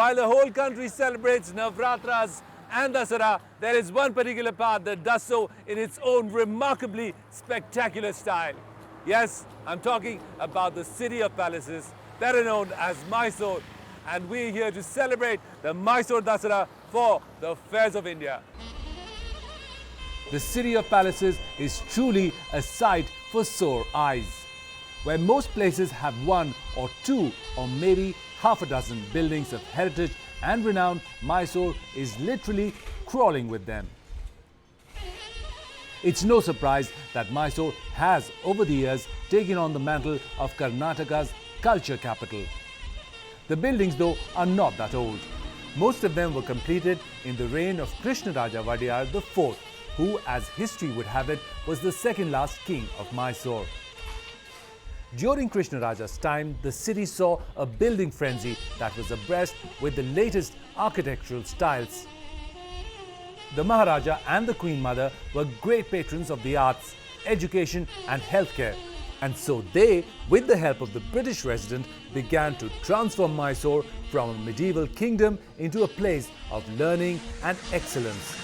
While the whole country celebrates Navratras and Dasara, there is one particular part that does so in its own remarkably spectacular style. Yes, I'm talking about the city of palaces, better known as Mysore, and we're here to celebrate the Mysore Dasara for the Fairs of India. The city of palaces is truly a sight for sore eyes. Where most places have one or two or maybe half a dozen buildings of heritage and renown, Mysore is literally crawling with them. It's no surprise that Mysore has over the years taken on the mantle of Karnataka's culture capital. The buildings though are not that old. Most of them were completed in the reign of Krishnaraja Wadiyar IV, who, as history would have it, was the second last king of Mysore. During Krishnaraja's time, the city saw a building frenzy that was abreast with the latest architectural styles. The Maharaja and the Queen Mother were great patrons of the arts, education and healthcare, and so they, with the help of the British resident, began to transform Mysore from a medieval kingdom into a place of learning and excellence.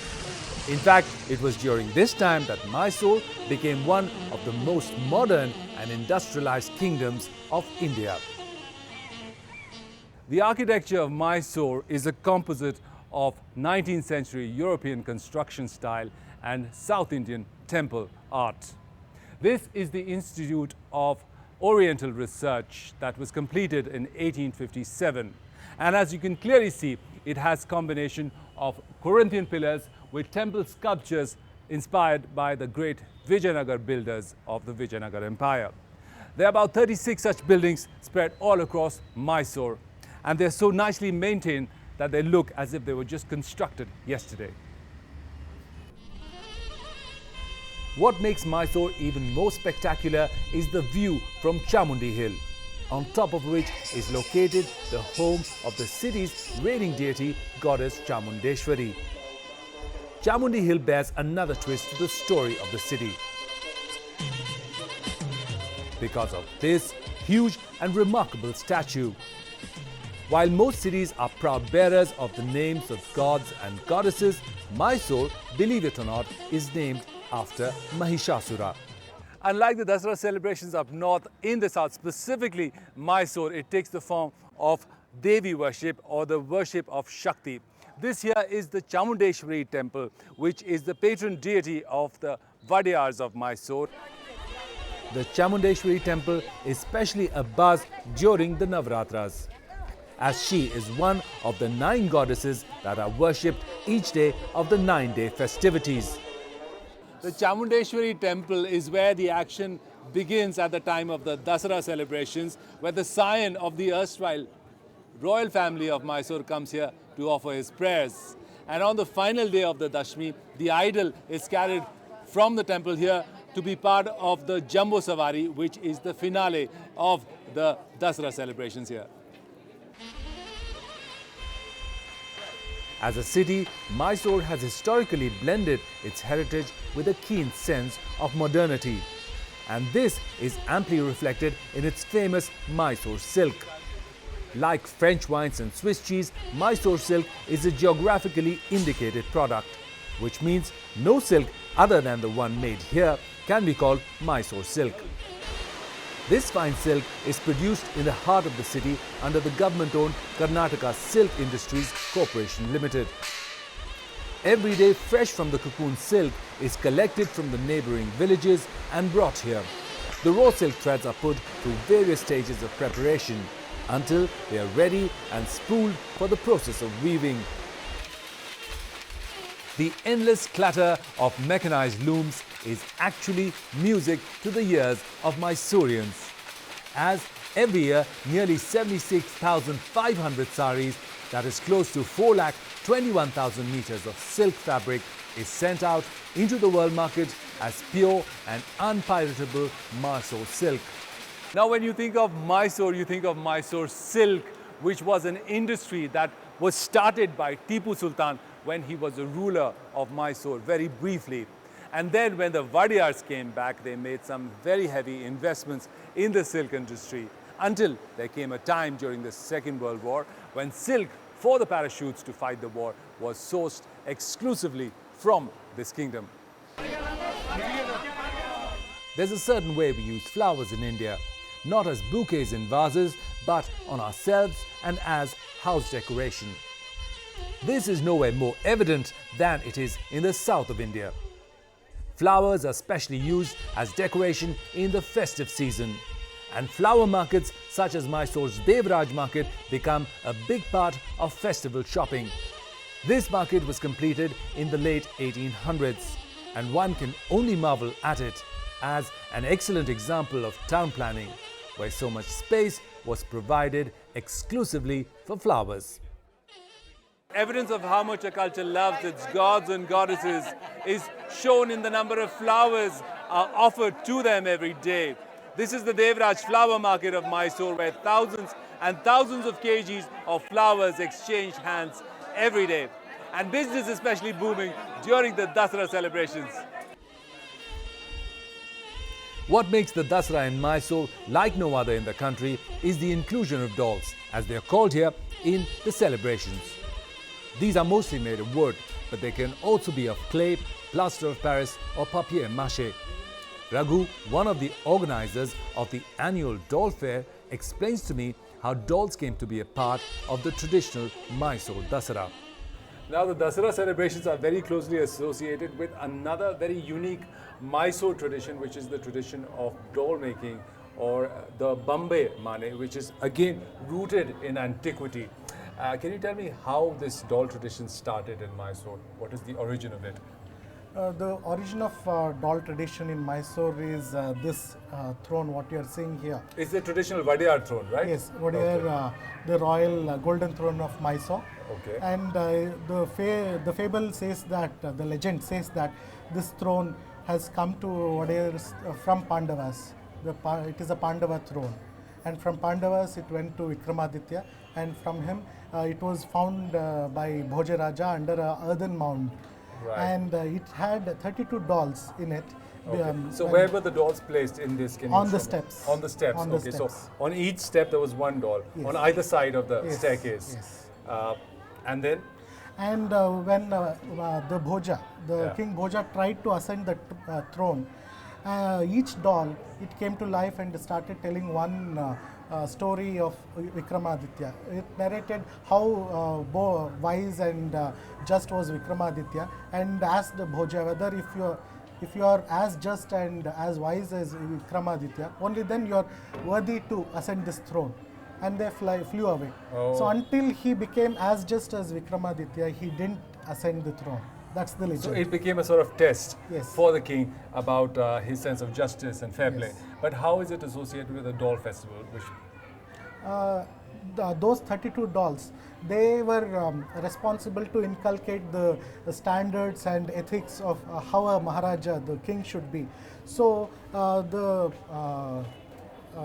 In fact, it was during this time that Mysore became one of the most modern and industrialized kingdoms of India. The architecture of Mysore is a composite of 19th century European construction style and South Indian temple art. This is the Institute of Oriental Research that was completed in 1857. And as you can clearly see, it has combination of Corinthian pillars with temple sculptures inspired by the great Vijayanagar builders of the Vijayanagar Empire. There are about 36 such buildings spread all across Mysore, and they're so nicely maintained that they look as if they were just constructed yesterday. What makes Mysore even more spectacular is the view from Chamundi Hill, on top of which is located the home of the city's reigning deity, goddess Chamundeshwari. Chamundi Hill bears another twist to the story of the city. Because of this huge and remarkable statue. While most cities are proud bearers of the names of gods and goddesses, Mysore, believe it or not, is named after Mahishasura. Unlike the Dasara celebrations up north, in the south, specifically Mysore, it takes the form of Devi worship or the worship of Shakti. This here is the Chamundeshwari temple, which is the patron deity of the Wadiyars of Mysore. The Chamundeshwari temple is especially abuzz during the Navratras, as she is one of the 9 goddesses that are worshipped each day of the 9-day festivities. The Chamundeshwari temple is where the action begins at the time of the Dasara celebrations, where the scion of the erstwhile royal family of Mysore comes here to offer his prayers. And on the final day of the Dashmi, the idol is carried from the temple here to be part of the Jambu Savari, which is the finale of the Dasara celebrations here. As a city, Mysore has historically blended its heritage with a keen sense of modernity. And this is amply reflected in its famous Mysore silk. Like French wines and Swiss cheese, Mysore silk is a geographically indicated product, which means no silk other than the one made here can be called Mysore silk. This fine silk is produced in the heart of the city under the government-owned Karnataka Silk Industries Corporation Limited. Every day, fresh from the cocoon silk is collected from the neighboring villages and brought here. The raw silk threads are put through various stages of preparation until they are ready and spooled for the process of weaving. The endless clatter of mechanized looms is actually music to the ears of Mysoreans, as every year nearly 76,500 saris, that is close to 4,21,000 meters of silk fabric, is sent out into the world market as pure and unpiratable Mysore silk. Now when you think of Mysore, you think of Mysore silk, which was an industry that was started by Tipu Sultan when he was a ruler of Mysore, very briefly. And then when the Wadiyars came back, they made some very heavy investments in the silk industry until there came a time during the Second World War when silk for the parachutes to fight the war was sourced exclusively from this kingdom. There's a certain way we use flowers in India, not as bouquets in vases, but on ourselves and as house decoration. This is nowhere more evident than it is in the south of India. Flowers are specially used as decoration in the festive season, and flower markets such as Mysore's Devraj market become a big part of festival shopping. This market was completed in the late 1800s, and one can only marvel at it as an excellent example of town planning, where so much space was provided exclusively for flowers. Evidence of how much a culture loves its gods and goddesses is shown in the number of flowers offered to them every day. This is the Devraj flower market of Mysore, where thousands and thousands of kgs of flowers exchange hands every day. And business is especially booming during the Dasara celebrations. What makes the Dasara in Mysore like no other in the country is the inclusion of dolls, as they are called here, in the celebrations. These are mostly made of wood, but they can also be of clay, plaster of Paris or papier-mâché. Raghu, one of the organizers of the annual doll fair, explains to me how dolls came to be a part of the traditional Mysore Dasara. Now, the Dasara celebrations are very closely associated with another very unique Mysore tradition, which is the tradition of doll making, or the Bombay Mane, which is again rooted in antiquity. Can you tell me how this doll tradition started in Mysore? What is the origin of it? The origin of doll tradition in Mysore is this throne, what you are seeing here. It's the traditional Wadiyar throne, right? Yes, Wadiyar, Okay. The royal golden throne of Mysore. Okay. And the fable says that, the legend says that this throne has come to Wadiyar from Pandavas. It is a Pandava throne. And from Pandavas it went to Vikramaditya, and from him it was found by Bhoja Raja under a earthen mound. Right. And it had 32 dolls in it. Okay. So where were the dolls placed in this? Can you On show the me? steps. On the steps. On the Okay. steps. So on each step there was one doll. Yes. On either side of the Yes, staircase. yes. And then. And when the Bhoja, Yeah. King Bhoja tried to ascend the throne, each doll, it came to life and started telling one story of Vikramaditya. It narrated how wise and just was Vikramaditya, and asked the Bhoja whether if you are as just and as wise as Vikramaditya, only then you are worthy to ascend this throne. And they flew away. Oh. So until he became as just as Vikramaditya, he didn't ascend the throne. That's the legend. So it became a sort of test Yes. for the king about his sense of justice and fair play. Yes. But how is it associated with the doll festival? Those 32 dolls, they were responsible to inculcate the standards and ethics of how a Maharaja, the king, should be. So the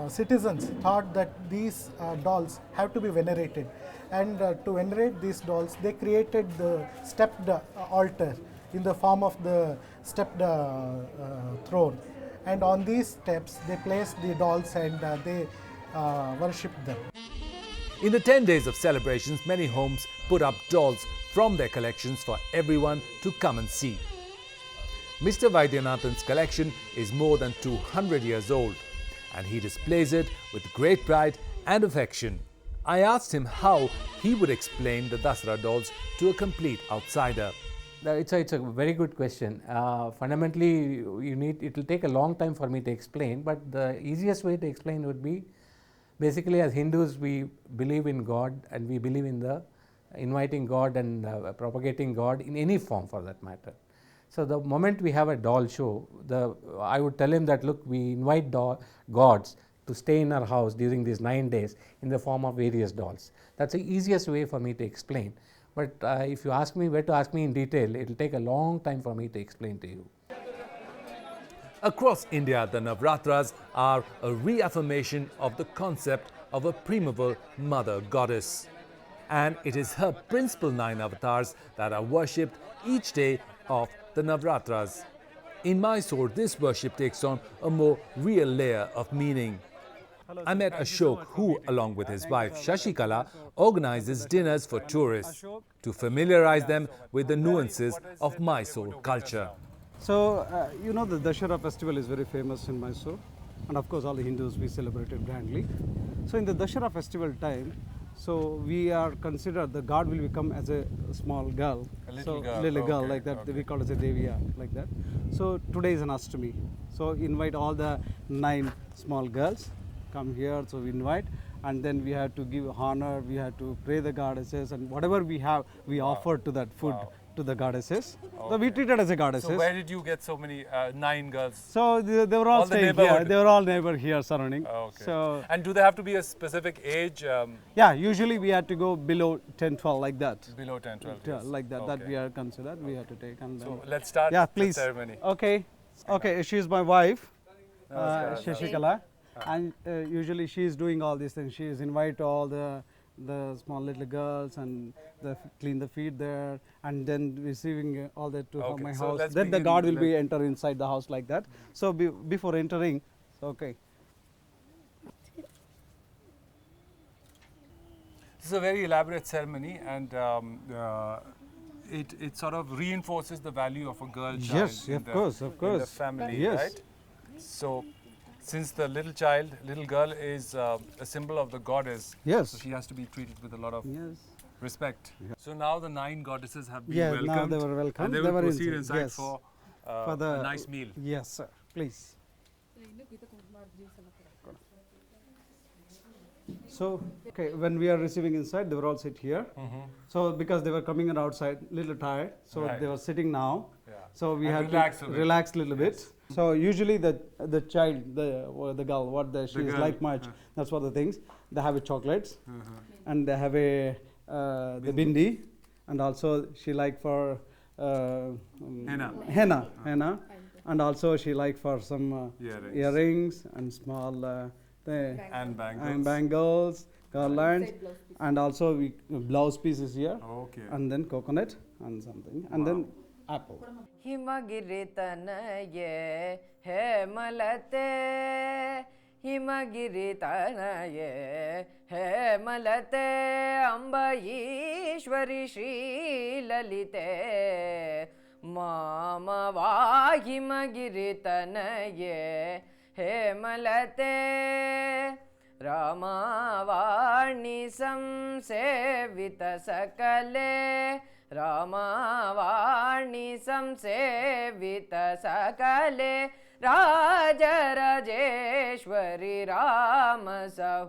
citizens thought that these dolls have to be venerated, and to venerate these dolls, they created the stepped altar in the form of the stepped throne, and on these steps they placed the dolls and they worshipped them. In the 10 days of celebrations, many homes put up dolls from their collections for everyone to come and see. Mr. Vaidyanathan's collection is more than 200 years old, and he displays it with great pride and affection. I asked him how he would explain the Dasara dolls to a complete outsider. It's a very good question. Fundamentally, it will take a long time for me to explain, but the easiest way to explain would be, basically as Hindus we believe in God, and we believe in the inviting God and propagating God in any form for that matter. So the moment we have a doll show, I would tell him that, look, we invite gods to stay in our house during these 9 days in the form of various dolls. That's the easiest way for me to explain. But if you ask me where to ask me in detail, it will take a long time for me to explain to you. Across India, the Navratras are a reaffirmation of the concept of a primeval mother goddess. And it is her principal 9 avatars that are worshipped each day of the Navratras. In Mysore, this worship takes on a more real layer of meaning. I met Ashok, who, along with his wife Shashikala, organizes dinners for tourists to familiarize them with the nuances of Mysore culture. So, you know, the Dashera festival is very famous in Mysore, and of course, all the Hindus we celebrate it grandly. So, in the Dashera festival time, so we are considered the god will become as a small girl, little little girl, girl like that. okay. We call it as a Deviya like that. So today is an Ashtami. So invite all the 9 small girls come here. So we invite, and then we have to give honor. We have to pray the goddesses, and whatever we have, we offer to that food to the goddesses. So we treat it as a goddesses. So where did you get so many 9 girls? So they were all, All the staying here. neighborhood? They were all neighbor here surrounding. Okay. So And do they have to be a specific age? yeah, usually we had to go below 10, 12 like that. Below 10, 12 Yeah, years. like that. That Okay. we are considered. We have to take and then. So let's start Yeah, the please. ceremony. Okay. Okay, she is my wife, Namaskar. Shashikala, and usually she is doing all these things. She is invite all the small little girls and clean the feet there, and then receiving all that to Okay, my so house. let's Then the begin. god will be enter inside the house like that. So before entering, okay. This is a very elaborate ceremony, and it sort of reinforces the value of a girl child Yes, in of the, course, of in the course. family, Yes. right? So, since the little girl is a symbol of the goddess, Yes. so she has to be treated with a lot of Yes. respect. So now the 9 goddesses have been Yeah, welcomed. now they were welcomed. And they They will were proceed inside, inside yes. for a nice meal. Yes, sir. Please. So, okay, when we are receiving inside, they were all sit here. So, because they were coming in outside, little tired, so Right. they were sitting now. Yeah. So we And have relax a to bit. relax a little bit. So usually the child, the girl, what she is girl, like much, that's what the things. They have a chocolates, and they have a the bindi, and also she like for henna, and also she like for some Earrings. earrings and small And bangles. and bangles, garlands, and also we blouse pieces here, Okay. and then coconut and something, and then apple. हिमगिरितनये हेमलते हिमगिरितनये हेमलते अम्ब ईश्वरि श्रीललिते माम वा हिमगिरितनये हेमलते रामावाणि संसेवितसकले रामावाणि संसेवितसकले राजराजेश्वरि रामसहोदरि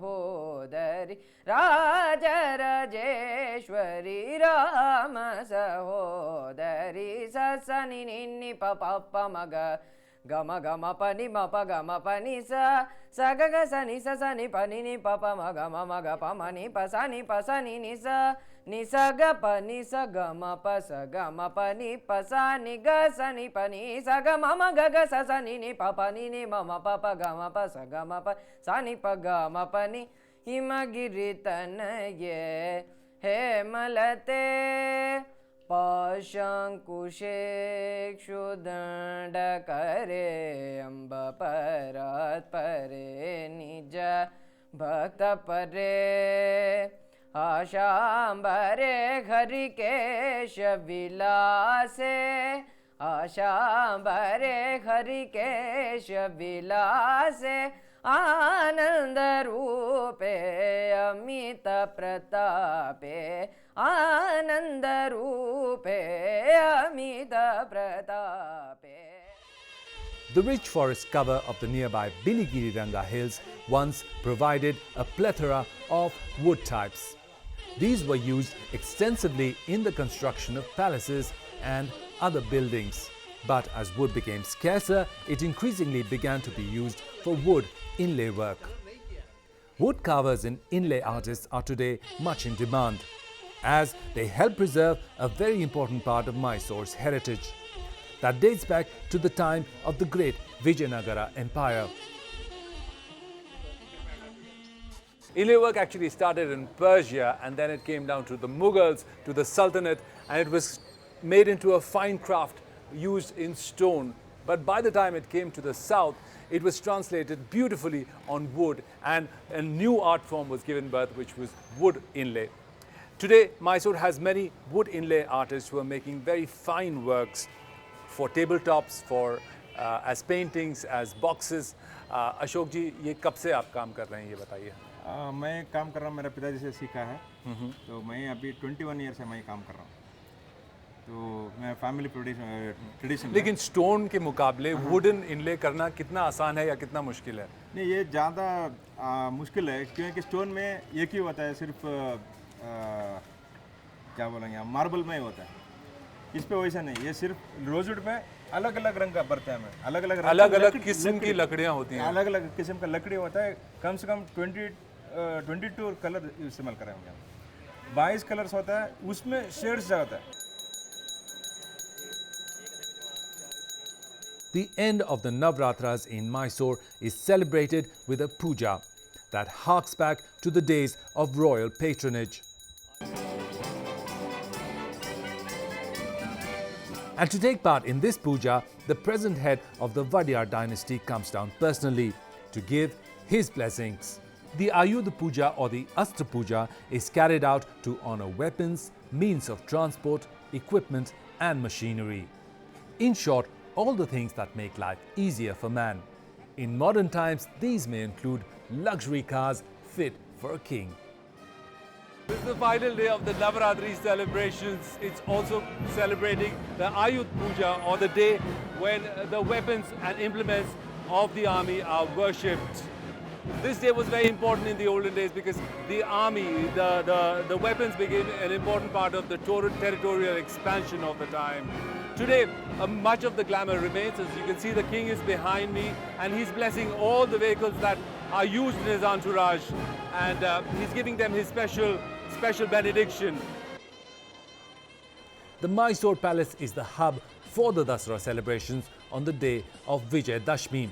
राजराजेश्वरि रामसहोदरि ससनि निन्नि पप मग गम गम पनि मप गम पनि स ग ग स नि स पनि नि प म ग प म नि प स नि नि स ग प नि स ग म प स ग म प नि प स नि ग स नि प नि स ग म ग ग स नि प नि म म प प ग म प स ग म प स नि प ग म प नि हिमगिरितनये हेमलते पाशंकुशे क्षुदंड करे अम्ब परात परे निज भक्त परे आशांबरे हरिकेश विलासे आशांबरे हरिकेश विलासे आनंद रूपे अमित प्रतापे आनंद रूपे Amit प्रतापे. The rich forest cover of the nearby Biligiriranga hills once provided a plethora of wood types. These were used extensively in the construction of palaces and other buildings. But as wood became scarcer, it increasingly began to be used for wood inlay work. Wood carvers and inlay artists are today much in demand, as they help preserve a very important part of Mysore's heritage that dates back to the time of the great Vijayanagara Empire. Inlay work actually started in Persia, and then it came down to the Mughals, to the Sultanate, and it was made into a fine craft used in stone But by the time it came to the south, it was translated beautifully on wood, and a new art form was given birth, which was wood inlay. Today, Mysore has many wood inlay artists who are making very fine works for tabletops, for as paintings, as boxes. Ashok जी, ये कब से आप काम कर रहे हैं, ये बताइए। मैं काम कर रहा हूँ, मेरा पिताजी से सीखा है। तो मैं अभी 21 ईयर से मैं काम कर रहा हूँ। तो मैं फैमिली ट्रेडिशन। लेकिन स्टोन के मुकाबले वुडन इनले करना कितना आसान है या कितना मुश्किल है? नहीं, ये ज़्यादा मुश्किल है, क्योंकि स्टोन में एक ही होता है, सिर्फ क्या बोलेंगे, मार्बल में ही होता है। इस पे वैसा नहीं, ये सिर्फ रोजवुड में अलग अलग रंग का बरते हैं, अलग अलग किस्म की लकड़ियाँ होती हैं, अलग अलग किस्म का लकड़ी होता है। कम से कम 22 कलर इस्तेमाल करेंगे हम। 22 कलर्स होता है, उसमें शेड्स होता है। The end of the Navratras in Mysore is celebrated with a puja that harks back to the days of royal patronage. And to take part in this puja, the present head of the Vadiyar dynasty comes down personally to give his blessings. The Ayudha Puja or the Astra Puja is carried out to honor weapons, means of transport, equipment and machinery. In short, all the things that make life easier for man. In modern times, these may include luxury cars fit for a king. This is the final day of the Navaratri celebrations. It's also celebrating the Ayudha Puja, or the day when the weapons and implements of the army are worshipped. This day was very important in the olden days because the army, the weapons became an important part of the territorial expansion of the time. Today, much of the glamour remains. As you can see, the king is behind me and he's blessing all the vehicles that are used in his entourage, and he's giving them his special benediction. The Mysore Palace is the hub for the Dasara celebrations on the day of Vijay Dashmi.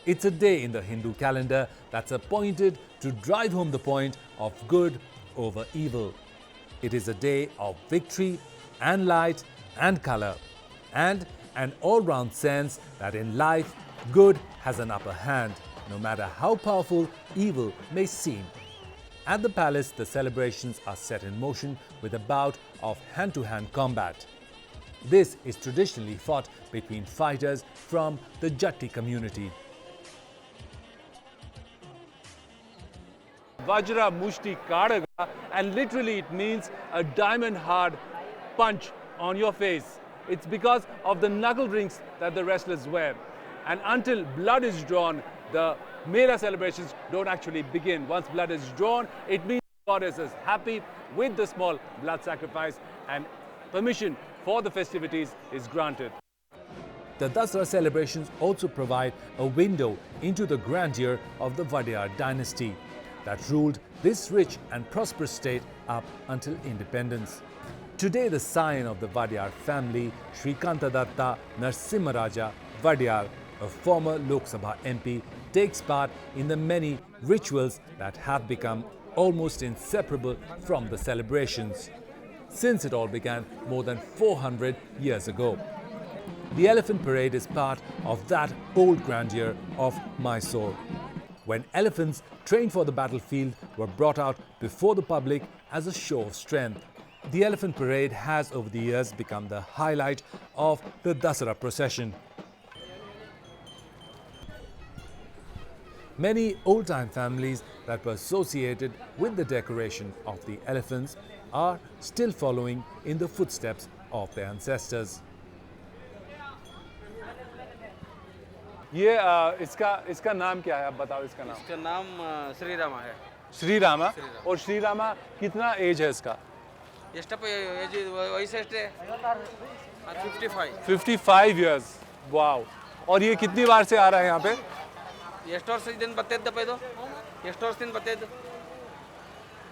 It's a day in the Hindu calendar that's appointed to drive home the point of good over evil. It is a day of victory and light and color, and an all-round sense that in life, good has an upper hand, no matter how powerful evil may seem. At the palace, the celebrations are set in motion with a bout of hand-to-hand combat. This is traditionally fought between fighters from the Jatti community. Vajra Mushti Kadaga, and literally it means a diamond-hard punch on your face. It's because of the knuckle rings that the wrestlers wear. And until blood is drawn, the Mela celebrations don't actually begin. Once blood is drawn, it means the goddess is happy with the small blood sacrifice, and permission for the festivities is granted. The Dasara celebrations also provide a window into the grandeur of the Vadiyar dynasty that ruled this rich and prosperous state up until independence. Today, the scion of the Vadiyar family, Shrikantadatta Narasimharaja Vadiyar, a former Lok Sabha MP, takes part in the many rituals that have become almost inseparable from the celebrations, since it all began more than 400 years ago. The Elephant Parade is part of that old grandeur of Mysore, when elephants trained for the battlefield were brought out before the public as a show of strength. The Elephant Parade has over the years become the highlight of the Dasara procession. Many old-time families that were associated with the decoration of the elephants are still following in the footsteps of their ancestors. ये इसका नाम क्या है, आप बताओ इसका नाम। इसका नाम श्री रामा है। श्री रामा। और श्री रामा कितना एज है इसका? ಎಷ್ಟು ಏಜ್ ವಯಸ್ಸು ಎಷ್ಟೇ? 55। 55 years. वाओ। और ये कितनी बार से आ रहा है यहाँ पे? ಎಷ್ಟು ವರ್ಷದಿಂದ ಬರ್ತಿದ್ದಪ್ಪ ಇದು? ಎಷ್ಟು ವರ್ಷದಿಂದ ಬರ್ತಿದ್ದು?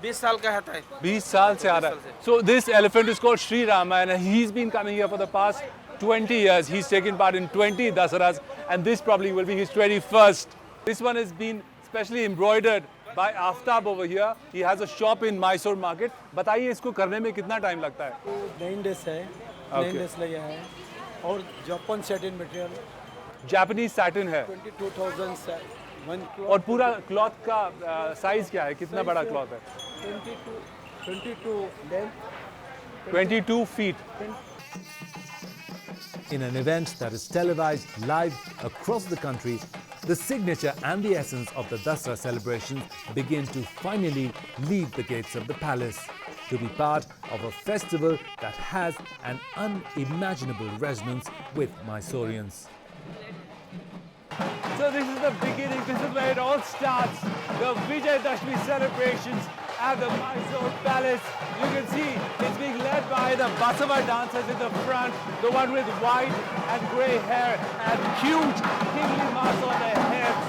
20 साल का है। 20 साल से आ रहा है। So this elephant is called Sri Rama, and he's been coming here for the past 20 years. He's taken part in 20 Dasaras, and this probably will be his 21st. This one has been specially embroidered by Aftab over here. He has a shop in Mysore market. बताइए इसको करने में कितना time लगता है? 9 days है। 9 days लगे हैं। और Japan satin material Japanese satin है 22,000 वन और पूरा क्लॉथ का साइज क्या है, कितना बड़ा क्लॉथ है? 22 length 22 feet. In an event that is televised live across the country, the signature and the essence of the Dasra celebrations begin to finally leave the gates of the palace to be part of a festival that has an unimaginable resonance with Mysoreans. So this is the beginning, this is where it all starts. The Vijay Dashmi celebrations at the Mysore Palace. You can see it's being led by the Basava dancers in the front, the one with white and grey hair and huge kingly masks on their heads.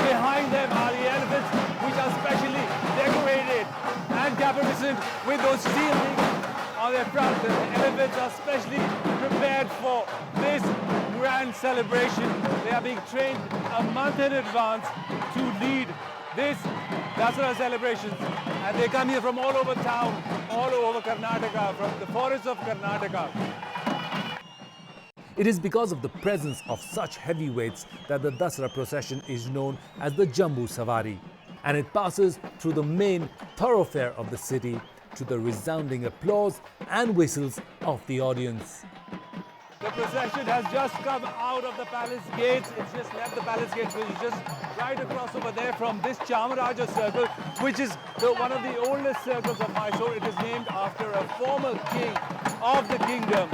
Behind them are the elephants, which are specially decorated and caparisoned with those steel rings on their front. The elephants are specially prepared for this grand celebration. They are being trained a month in advance to lead this Dasara celebrations, and they come here from all over town, all over Karnataka, from the forests of Karnataka. It is because of the presence of such heavyweights that the Dasara procession is known as the Jambu Savari, and it passes through the main thoroughfare of the city to the resounding applause and whistles of the audience. The procession has just come out of the palace gates. It's just left the palace gates, which is just right across over there from this Chamaraja circle, which is one of the oldest circles of Mysore. It is named after a former king of the kingdom.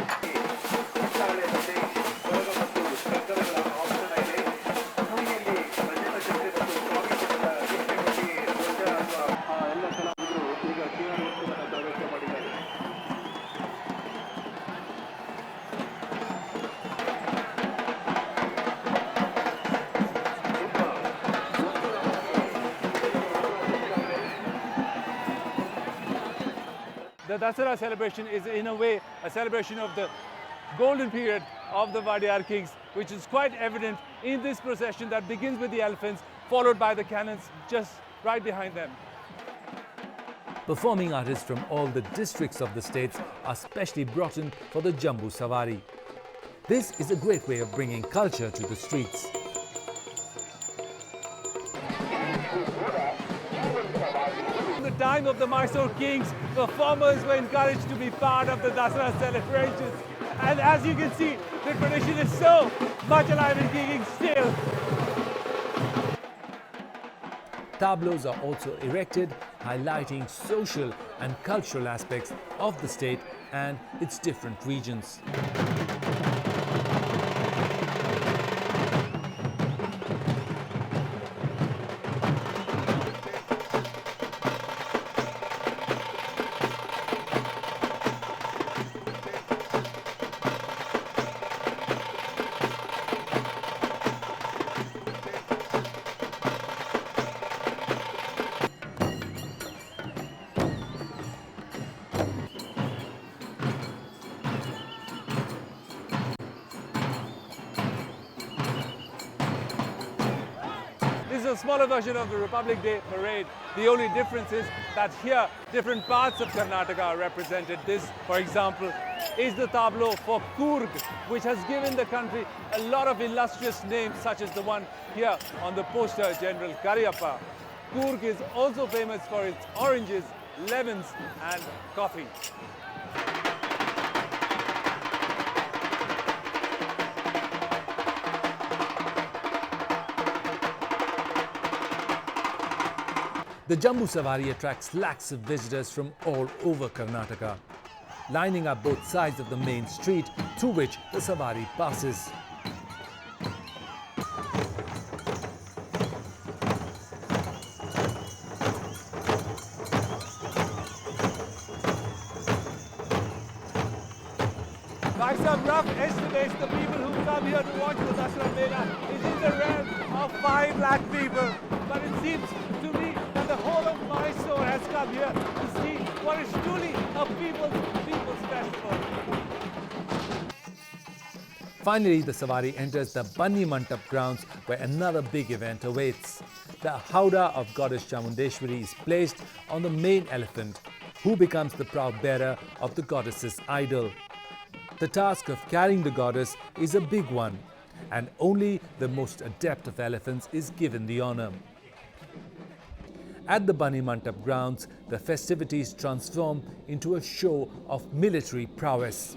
The Dasara celebration is in a way a celebration of the golden period of the Vadiyar kings, which is quite evident in this procession that begins with the elephants, followed by the cannons just right behind them. Performing artists from all the districts of the states are specially brought in for the Jambu Savari. This is a great way of bringing culture to the streets. In the time of the Mysore kings, performers were encouraged to be part of the Dasara celebrations. And as you can see, the tradition is so much alive and kicking still. Tableaus are also erected, highlighting social and cultural aspects of the state and its different regions. This is a smaller version of the Republic Day parade. The only difference is that here different parts of Karnataka are represented. This, for example, is the tableau for Coorg, which has given the country a lot of illustrious names, such as the one here on the poster, General Cariappa. Coorg is also famous for its oranges, lemons and coffee. The Jambu Savari attracts lakhs of visitors from all over Karnataka, lining up both sides of the main street through which the Savari passes. By some rough estimates, the people who come here to watch the Dasara Mela is in the realm of 5 lakh people. But it seems to me that the whole of Mysore has come here to see what is truly a people's festival. Finally, the Savari enters the Banni Mantap grounds where another big event awaits. The Howdah of Goddess Chamundeshwari is placed on the main elephant, who becomes the proud bearer of the goddess's idol. The task of carrying the goddess is a big one, and only the most adept of elephants is given the honor. At the Bani Mantap grounds, the festivities transform into a show of military prowess.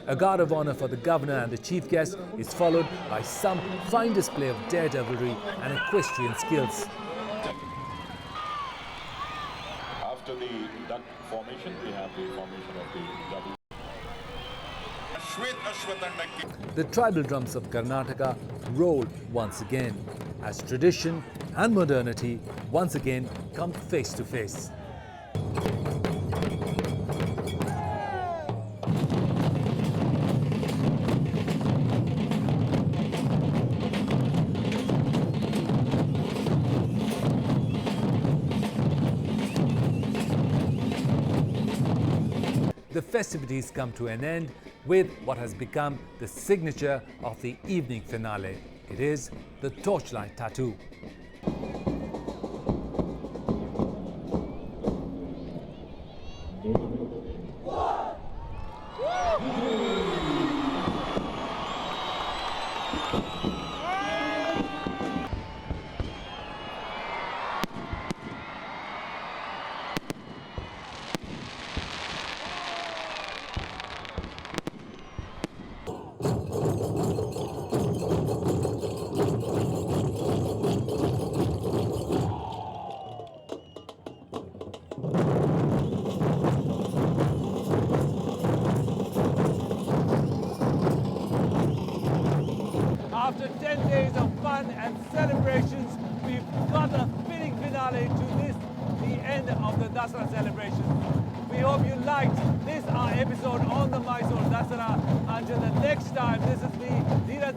A guard of honor for the governor and the chief guest is followed by some fine display of daredevilry and equestrian skills. After the duck formation, we have the formation of the double. The tribal drums of Karnataka roll once again, as tradition and modernity once again come face to face. The festivities come to an end with what has become the signature of the evening finale. It is the torchlight tattoo. After 10 days of fun and celebrations, we've got a fitting finale to this, the end of the Dasara celebration. We hope you liked this our episode on the Mysore Dasara. Until the next time, this is me, Dheeraj